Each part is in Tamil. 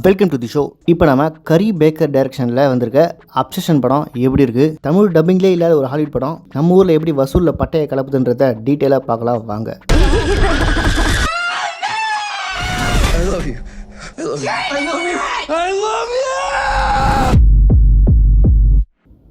Welcome to the show. இப்போ நம்ம கரி பேக்கர் டைரக்ஷனில் வந்திருக்க அப்சஷன் படம் எப்படி இருக்குது, தமிழ் டப்பிங்லேயே இல்லாத ஒரு ஹாலிவுட் படம் நம்ம ஊரில் எப்படி வசூலில் பட்டையை கலப்புதுன்றத டீட்டெயிலாக பார்க்கலாம் வாங்க.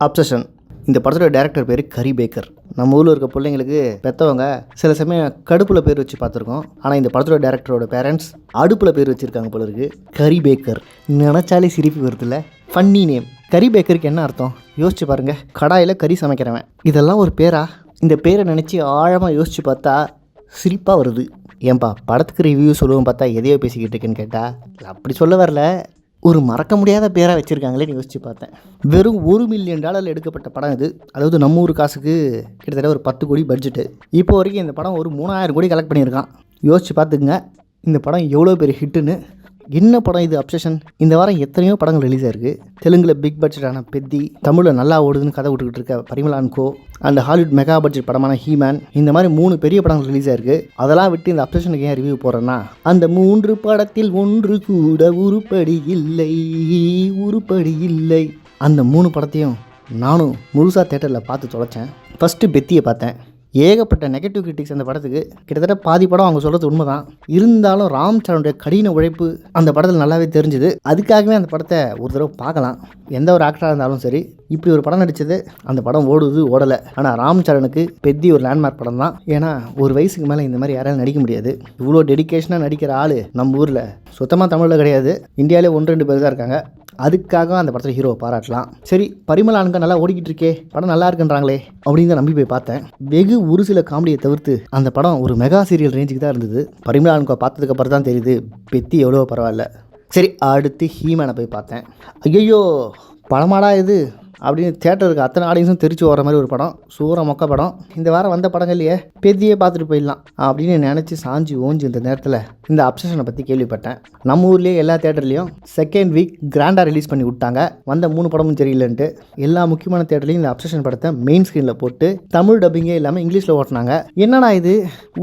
அப்சஷன் இந்த படத்தோட டேரக்டர் பேர் கரி பேக்கர். நம்ம ஊரில் இருக்க பிள்ளைங்களுக்கு பெற்றவங்க சில சமயம் கடுப்பில் பேர் வச்சு பார்த்துருக்கோம். ஆனால் இந்த படத்தோட டேரக்டரோட பேரண்ட்ஸ் அடுப்பில் பேர் வச்சுருக்காங்க போல இருக்கு. கரி பேக்கர் நினச்சாலே சிரிப்பு வருதுல்ல. Funny name. கரி பேக்கருக்கு என்ன அர்த்தம் யோசிச்சு பாருங்கள். கடாயில் கறி சமைக்கிறவன், இதெல்லாம் ஒரு பேரா? இந்த பேரை நினச்சி ஆழமாக யோசித்து பார்த்தா சிரிப்பாக வருது. ஏன்பா படத்துக்கு ரிவ்யூ சொல்லுவோம் பார்த்தா எதையோ பேசிக்கிட்டு இருக்கேன்னு கேட்டால் அப்படி சொல்ல வரல, ஒரு மறக்க முடியாத பேராக வச்சுருக்காங்களேன்னு யோசித்து பார்த்தேன். வெறும் $1 மில்லியன் எடுக்கப்பட்ட படம் இது. அதாவது நம்ம ஊர் காசுக்கு கிட்டத்தட்ட ஒரு 10 கோடி பட்ஜெட்டு. இப்போ வரைக்கும் இந்த படம் ஒரு 3000 கோடி கலெக்ட் பண்ணியிருக்கான். யோசிச்சு பார்த்துக்குங்க இந்த படம் எவ்வளோ பெரிய ஹிட்டுன்னு. என்ன படம் இது அப்சஷன். இந்த வாரம் எத்தனையோ படங்கள் ரிலீஸ் ஆயிருக்கு. தெலுங்கில் பிக் பட்ஜெட்டான பெத்தி, தமிழில் நல்லா ஓடுதுன்னு கதை விட்டுக்கிட்டு இருக்க Parimala and co, and Hollywood mega budget படமான ஹீமேன், இந்த மாதிரி 3 பெரிய படங்கள் ரிலீஸ் ஆயிருக்கு. அதெல்லாம் விட்டு இந்த அப்சஷனுக்கு ஏன் ரிவ்யூ போடுறேன்னா, அந்த 3 படத்தில் ஒன்று கூட உருப்படி இல்லை. அந்த 3 படத்தையும் நானும் முழுசாக தேட்டரில் பார்த்து தொலைச்சேன். ஃபஸ்ட்டு பெத்தியை பார்த்தேன். ஏகப்பட்ட நெகட்டிவ் கிரிட்டிக்ஸ் அந்த படத்துக்கு. கிட்டத்தட்ட பாதி படம் அவங்க சொல்கிறது உண்மை தான். இருந்தாலும் ராம் சரணுடைய கடின உழைப்பு அந்த படத்தில் நல்லாவே தெரிஞ்சுது. அதுக்காகவே அந்த படத்தை ஒரு தடவை பார்க்கலாம். எந்த ஒரு ஆக்டராக இருந்தாலும் சரி, இப்படி ஒரு படம் நடித்தது அந்த படம் ஓடலை. ஆனால் ராம் சரணுக்கு பெத்தி ஒரு லேண்ட்மார்க் படம் தான். ஏன்னா ஒரு வயசுக்கு மேலே இந்த மாதிரி யாராலும் நடிக்க முடியாது. இவ்வளோ டெடிக்கேஷனாக நடிக்கிற ஆள் நம்ம ஊரில் சுத்தமாக தமிழில் கிடையாது. இந்தியாவிலே 1-2 பேர் தான் இருக்காங்க. அதுக்காக அந்த படத்தில் ஹீரோவை பாராட்டலாம். சரி, பரிமளா அண்ட் கோ நல்லா ஓடிக்கிட்டு இருக்கே, படம் நல்லா இருக்குன்றாங்களே அப்படின்னு தான் நம்பி போய் பார்த்தேன். வெகு ஒரு சில காமெடியை தவிர்த்து அந்த படம் ஒரு மெகா சீரியல் ரேஞ்சுக்கு தான் இருந்தது. பரிமளா அண்ட் கோ பார்த்ததுக்கப்புறம் தான் தெரியுது பெத்தி எவ்வளோ பரவாயில்ல. சரி, அடுத்து ஹீமேனை போய் பார்த்தேன். ஐயோ படமாடா இது அப்படின்னு தேட்டருக்கு அத்தனை ஆடியன்ஸும் தெரிச்சு வர மாதிரி ஒரு படம். சூற மொக்க படம். இந்த வாரம் வந்த படங்கள்லையே பெத்தியே பார்த்துட்டு போயிடலாம் அப்படின்னு நினச்சி சாஞ்சி ஓஞ்சி இந்த நேரத்தில் இந்த அப்சஷனை பற்றி கேள்விப்பட்டேன். நம்ம ஊர்லேயே எல்லா தேட்டர்லேயும் செகண்ட் வீக் கிராண்டாக ரிலீஸ் பண்ணி விட்டாங்க. வந்த 3 படமும் சரியில்லைன்ட்டு எல்லா முக்கியமான தேட்டர்லையும் இந்த அப்சஷன் படத்தை மெயின் ஸ்க்ரீனில் போட்டு தமிழ் டப்பிங்கே இல்லாமல் இங்கிலீஷில் ஓட்டினாங்க. என்னடா இது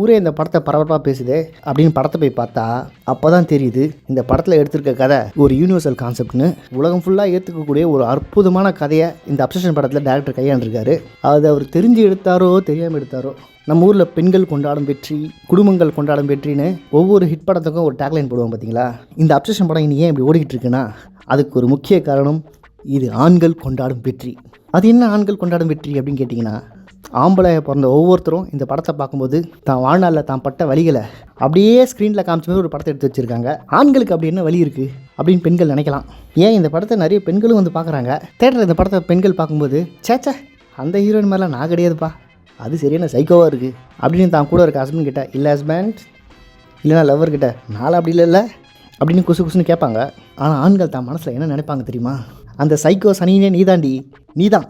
ஊரே இந்த படத்தை பரபரப்பாக பேசுதே அப்படின்னு படத்தை போய் பார்த்தா அப்போ தான் தெரியுது இந்த படத்தில் எடுத்திருக்க கதை ஒரு யூனிவர்சல் கான்செப்ட்னு. உலகம் ஃபுல்லாக ஏற்றுக்கக்கூடிய ஒரு அற்புதமான கதையை இந்த அப்சஷன் படத்தில் டேரக்டர் கையாண்டிருக்காரு. அது அவர் தெரிஞ்சு எடுத்தாரோ தெரியாமல் எடுத்தாரோ, நம்ம ஊரில் பெண்கள் கொண்டாடும் வெற்றி, குடும்பங்கள் கொண்டாடும் வெற்றின்னு ஒவ்வொரு ஹிட் படத்துக்கும் ஒரு டேக்லைன் போடுவோம் பார்த்தீங்களா. இந்த அப்சஷன் படம் இனி ஏன் இப்படி ஓடிக்கிட்டு இருக்குன்னா அதுக்கு ஒரு முக்கிய காரணம், இது ஆண்கள் கொண்டாடும் வெற்றி. அது என்ன ஆண்கள் கொண்டாடும் வெற்றி அப்படின்னு கேட்டிங்கன்னா, ஆம்பளை பிறந்த ஒவ்வொருத்தரும் இந்த படத்தை பார்க்கும்போது தான் வாழ்நாளில் தான் பட்ட வலிகளை அப்படியே ஸ்க்ரீனில் காமிச்ச மாதிரி ஒரு படத்தை எடுத்து வச்சுருக்காங்க. ஆண்களுக்கு அப்படி என்ன வலி இருக்குது அப்படின்னு பெண்கள் நினைக்கலாம். ஏன் இந்த படத்தை நிறைய பெண்களும் வந்து பார்க்குறாங்க. தேட்டரில் இந்த படத்தை பெண்கள் பார்க்கும்போது சேச்சா அந்த ஹீரோயின் மாதிரிலாம் நான் கிடையாதுப்பா, அது சரியான சைக்கோவாக இருக்குது அப்படின்னு தான் கூட இருக்க ஹஸ்பண்ட் கிட்ட, இல்லை ஹஸ்பண்ட் இல்லைனா லவ்வர் கிட்ட, நாளை அப்படி இல்லை அப்படின்னு குசுன்னு கேட்பாங்க. ஆனால் ஆண்கள் தான் மனசில் என்ன நினைப்பாங்க தெரியுமா, அந்த சைக்கோ சனினே நீதான்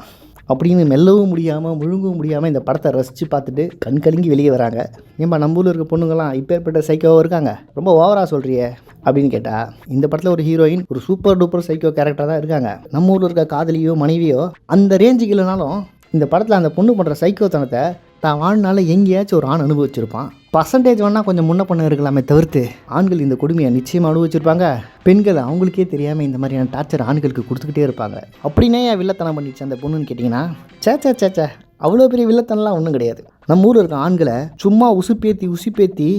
அப்படின்னு மெல்லவும் முடியாமல் முழுங்கவும் முடியாமல் இந்த படத்தை ரசித்து பார்த்துட்டு கண் கலங்கி வெளியே வராங்க. ஏன்பா நம்ம ஊரில் இருக்க பொண்ணுங்களாம் இப்பேற்பட்ட சைக்கோவாக இருக்காங்க, ரொம்ப ஓவராக சொல்கிறியே அப்படின்னு கேட்டால், இந்த படத்தில் ஒரு ஹீரோயின் ஒரு சூப்பர் டூப்பர் சைக்கோ கேரக்டர் தான் இருக்காங்க. நம்ம ஊரில் இருக்க காதலியோ மனைவியோ அந்த ரேஞ்சுக்கு இல்லைனாலும் இந்த படத்தில் அந்த பொண்ணு பண்ணுற சைக்கோத்தனத்தை தான் வாழ்நாள் எங்கேயாச்சும் ஒரு ஆண் அனுபவிச்சிருப்பான். பர்சன்டேஜ் வேணால் கொஞ்சம் முன்ன பண்ண இருக்கலாமே தவிர்த்து ஆண்கள் இந்த கொடுமையை நிச்சயமாக அனுபவிச்சிருப்பாங்க. பெண்கள் அவங்களுக்கே தெரியாமல் இந்த மாதிரியான டார்ச்சர் ஆண்களுக்கு கொடுத்துக்கிட்டே இருப்பாங்க. அப்படின்னே ஏன் வில்லத்தனம் பண்ணிடுச்சு அந்த பொண்ணுன்னு கேட்டிங்கன்னா, சேச்சா அவ்வளோ பெரிய வில்லத்தனம்லாம் ஒன்றும் கிடையாது. நம்ம ஊரில் இருக்க ஆண்களை சும்மா உசுப்பேத்தி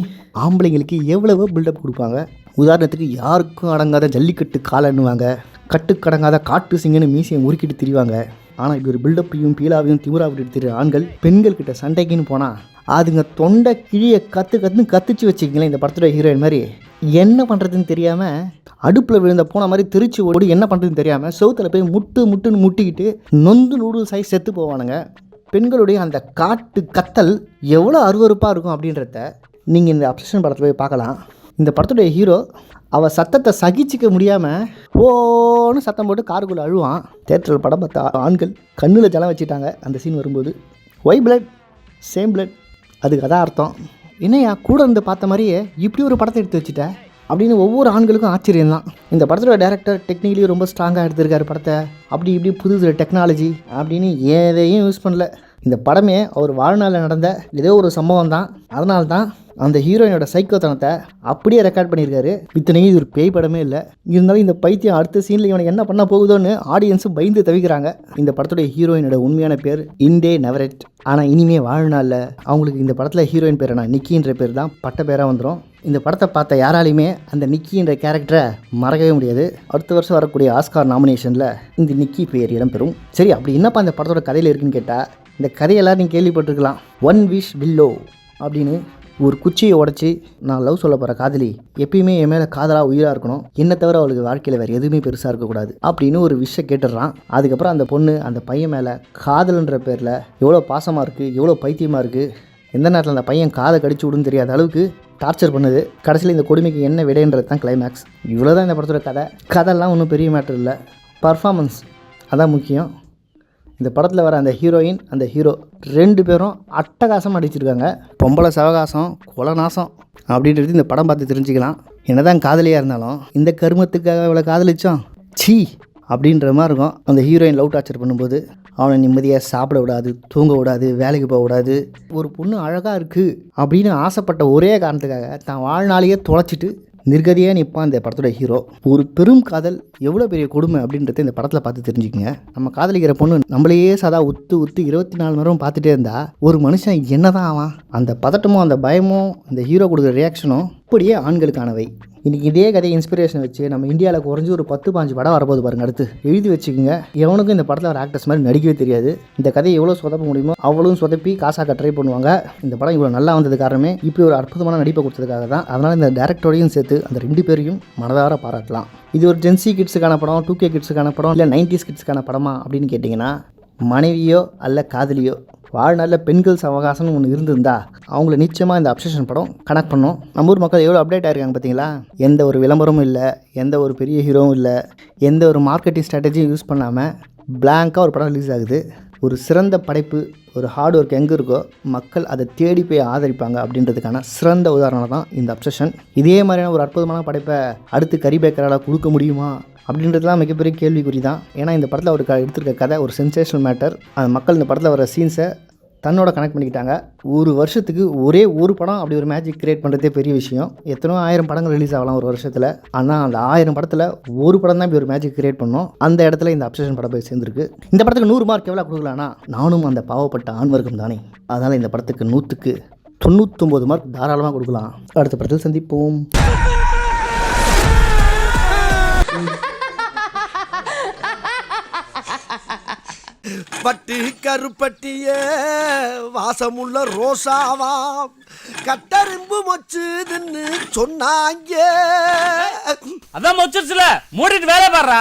ஆம்பளைங்களுக்கு எவ்வளவோ பில்டப் கொடுப்பாங்க. உதாரணத்துக்கு யாருக்கும் அடங்காத ஜல்லிக்கட்டு காலன்னுவாங்க, கட்டுக்கடங்காத காட்டு சிங்கன்னு மீசையை முறுக்கிட்டு திரிவாங்க. ஆனால் இப்படி ஒரு பில்டப்பையும் பீலாவையும் திமுறா விட்டுட்டு திரு ஆண்கள் பெண்கள் கிட்ட சண்டைக்குன்னு போனால் அதுங்க தொண்டை கிழியை கத்துச்சு வச்சுக்கிங்களேன். இந்த படத்தோட ஹீரோயின் மாதிரி என்ன பண்ணுறதுன்னு தெரியாமல் அடுப்பில் விழுந்த போன மாதிரி திருச்சி ஓடி என்ன பண்ணுறதுன்னு தெரியாமல் சவுத்தில் போய் முட்டுன்னு முட்டிக்கிட்டு நொந்து நூடுல்ஸ் ஆகி செத்து போவானுங்க. பெண்களுடைய அந்த காட்டு கத்தல் எவ்வளோ அருவருப்பாக இருக்கும் அப்படின்றத நீங்கள் இந்த அப்சஷன் படத்தில் போய் பார்க்கலாம். இந்த படத்துடைய ஹீரோ அவள் சத்தத்தை சகிச்சிக்க முடியாமல் ஓன்னு சத்தம் போட்டு காருக்குள்ளே அழுவான். தேட்டரில் படம் பார்த்தா ஆண்கள் கண்ணில் ஜலம் வச்சுட்டாங்க அந்த சீன் வரும்போது. ஒய் பிளட் சேம் பிளட், அதுக்கு அதான் அர்த்தம். என்னையா கூட இருந்து பார்த்த மாதிரியே இப்படி ஒரு படத்தை எடுத்து வச்சுட்ட அப்படின்னு ஒவ்வொரு ஆண்களுக்கும் ஆச்சரியம் தான். இந்த படத்தோட டேரக்டர் டெக்னிக்கலி ரொம்ப ஸ்ட்ராங்காக எடுத்திருக்காரு படத்தை. அப்படி இப்படி புது டெக்னாலஜி அப்படின்னு எதையும் யூஸ் பண்ணல. இந்த படமே அவர் வாழ்நாளில் நடந்த ஏதோ ஒரு சம்பவம் தான். அதனால தான் அந்த ஹீரோயினோட சைக்கோத்தனத்தை அப்படியே ரெக்கார்ட் பண்ணியிருக்காரு. இத்தனையும் இது ஒரு பேய் படமே இல்லை. இருந்தாலும் இந்த பைத்தியம் அடுத்த சீனில் இவனுக்கு என்ன பண்ண போகுதோன்னு ஆடியன்ஸும் பயந்து தவிக்கிறாங்க. இந்த படத்துடைய ஹீரோயினோட உண்மையான பேர் இண்டே நெவரெட். ஆனால் இனிமே வாழ்நாளில் அவங்களுக்கு இந்த படத்தில் ஹீரோயின் பேர் என்ன நிக்கின்ற பேர் தான் பட்ட பேராக வந்துடும். இந்த படத்தை பார்த்த யாராலையுமே அந்த நிக்கின்ற கேரக்டரை மறக்கவே முடியாது. அடுத்த வருஷம் வரக்கூடிய ஆஸ்கார் நாமினேஷனில் இந்த நிக்கி பேர் இடம்பெறும். சரி, அப்படி என்னப்பா இந்த படத்தோட கதையில் இருக்குன்னு கேட்டால், இந்த கதையெல்லாம் நீங்கள் கேள்விப்பட்டிருக்கலாம். ஒன் விஷ் வில்லோ அப்படின்னு ஒரு குச்சியை உடச்சி நான் லவ் சொல்ல போகிற காதலி எப்பயுமே என் மேலே காதலாக உயிராக இருக்கணும், என்ன தவிர அவளுக்கு வாழ்க்கையில் வேறு எதுவுமே பெருசாக இருக்கக்கூடாது அப்படின்னு ஒரு விஷயம் கேட்டுடுறான். அதுக்கப்புறம் அந்த பொண்ணு அந்த பையன் மேலே காதல்ன்ற பேரில் எவ்வளோ பாசமாக இருக்குது, எவ்வளோ பைத்தியமாக இருக்குது, எந்த நேரத்தில் அந்த பையன் காதை கடிச்சு விடுன்னு தெரியாத அளவுக்கு டார்ச்சர் பண்ணுது. கடைசியில் இந்த கொடுமைக்கு என்ன விடைன்றது தான் கிளைமேக்ஸ். இவ்வளோ தான் இந்த படத்தோட கதையெல்லாம் ஒன்றும் பெரிய மேட்டர் இல்லை. பர்ஃபார்மன்ஸ் அதான் முக்கியம். இந்த படத்தில் வர அந்த ஹீரோயின் அந்த ஹீரோ 2 பேரும் அட்டகாசம் அடிச்சிருக்காங்க. பொம்பளை சவகாசம் கொலநாசம் அப்படின்றது இந்த படம் பார்த்து தெரிஞ்சுக்கலாம். என்னதான் காதலியாக இருந்தாலும் இந்த கருமத்துக்காக இவ்வளோ காதலிச்சோம் சீ அப்படின்ற மாதிரி இருக்கும். அந்த ஹீரோயின் லவ் டார்ச்சர் பண்ணும்போது அவனை நிம்மதியாக சாப்பிட விடாது, தூங்க விடாது, வேலைக்கு போக விடாது. ஒரு பொண்ணு அழகாக இருக்குது அப்படின்னு ஆசைப்பட்ட ஒரே காரணத்துக்காக தான் வாழ்நாளையே தொலைச்சிட்டு நிர்கதியாக நிற்பான் இந்த படத்தோட ஹீரோ. ஒரு பெரும் காதல் எவ்வளோ பெரிய கொடுமை அப்படின்றத இந்த படத்தில் பார்த்து தெரிஞ்சுக்கங்க. நம்ம காதலிக்கிற பொண்ணு நம்மளையே சதா உத்து 24 மணி நேரம் பார்த்துட்டே இருந்தா ஒரு மனுஷன் என்னதான் ஆவான்? அந்த பதட்டமும் அந்த பயமும் இந்த ஹீரோ கொடுக்குற ரியாக்ஷனும் அப்படியே ஆண்களுக்கானவை. இன்றைக்கி இதே கதையை இன்ஸ்பிரேஷன் வச்சு நம்ம இந்தியாவில் குறைஞ்சி ஒரு 10-15 படம் வரப்போது பாருங்க. அடுத்து எழுதி வச்சுக்கோங்க. எவனுக்கும் இந்த படத்தில் ஒரு ஆக்டர்ஸ் மாதிரி நடிக்கவே தெரியாது. இந்த கதையை எவ்வளோ சொதப்ப முடியுமோ அவ்வளோ சொதப்பி காசாக்க ட்ரை பண்ணுவாங்க. இந்த படம் இவ்வளோ நல்லா வந்தது காரணமே இப்படி ஒரு அற்புதமான நடிப்பை கொடுத்ததுக்காக தான். அதனால் இந்த டேரக்டரோடையும் சேர்த்து அந்த 2 பேரையும் மனதார பாராட்டலாம். இது ஒரு ஜென்சி கிட்ஸுக்கான படம், 2K கிட்ஸுக்கான படம், இல்லை 90s கிட்ஸுக்கான படமா அப்படின்னு கேட்டிங்கன்னா, மனைவியோ அல்ல காதலியோ வாழ்நாளில் பெண்கள் அவகாசம்னு ஒன்று இருந்திருந்தா அவங்கள நிச்சயமாக இந்த அப்சஷன் படம் கனெக்ட் பண்ணோம். நம்ம ஊர் மக்கள் எவ்வளோ அப்டேட் ஆகிருக்காங்க பார்த்தீங்களா? எந்த ஒரு விளம்பரமும் இல்லை, எந்த ஒரு பெரிய ஹீரோவும் இல்லை, எந்த ஒரு மார்க்கெட்டிங் ஸ்ட்ராட்டஜியும் யூஸ் பண்ணாமல் பிளாங்காக ஒரு படம் ரிலீஸ் ஆகுது. ஒரு சிறந்த படைப்பு, ஒரு ஹார்ட் ஒர்க் எங்கே இருக்கோ மக்கள் அதை தேடி போய் ஆதரிப்பாங்க அப்படின்றதுக்கான சிறந்த உதாரணம் தான் இந்த அப்சஷன். இதே மாதிரியான ஒரு அற்புதமான படைப்பை அடுத்து கரிபேக்கரால் கொடுக்க முடியுமா அப்படின்றதுலாம் மிகப்பெரிய கேள்விக்குறி தான். ஏன்னா இந்த படத்தில் அவர் எடுத்திருக்க கதை ஒரு சென்சேஷனல் மேட்டர். அந்த மக்கள் இந்த படத்தில் வர சீன்ஸை தன்னோட கனெக்ட் பண்ணிக்கிட்டாங்க. ஒரு வருஷத்துக்கு ஒரே ஒரு படம் அப்படி ஒரு மேஜிக் கிரியேட் பண்ணுறதே பெரிய விஷயம். எத்தனோ 1000 படங்கள் ரிலீஸ் ஆகலாம் ஒரு வருஷத்தில். ஆனால் அந்த 1000 படத்தில் ஒரு படம் தான் இப்படி ஒரு மேஜிக் கிரியேட் பண்ணோம். அந்த இடத்துல இந்த அப்சஷன் படம் போய் சேர்ந்துருக்கு. இந்த படத்துக்கு 100 மார்க் எவ்வளோ கொடுக்கலான்னா, நானும் அந்த பாவப்பட்ட ஆண்வர்க்கம் தானே. அதனால் இந்த படத்துக்கு 100க்கு 99 மார்க் தாராளமாக கொடுக்கலாம். அடுத்த படத்தில் சந்திப்போம். பட்டு கருப்பட்டிய வாசமுள்ள ரோசாவாம் கட்டரும்பு மொச்சுதுன்னு சொன்னாங்க. அதான் மொச்சிருச்சுல, மூடிட்டு வேலை பாடுறா.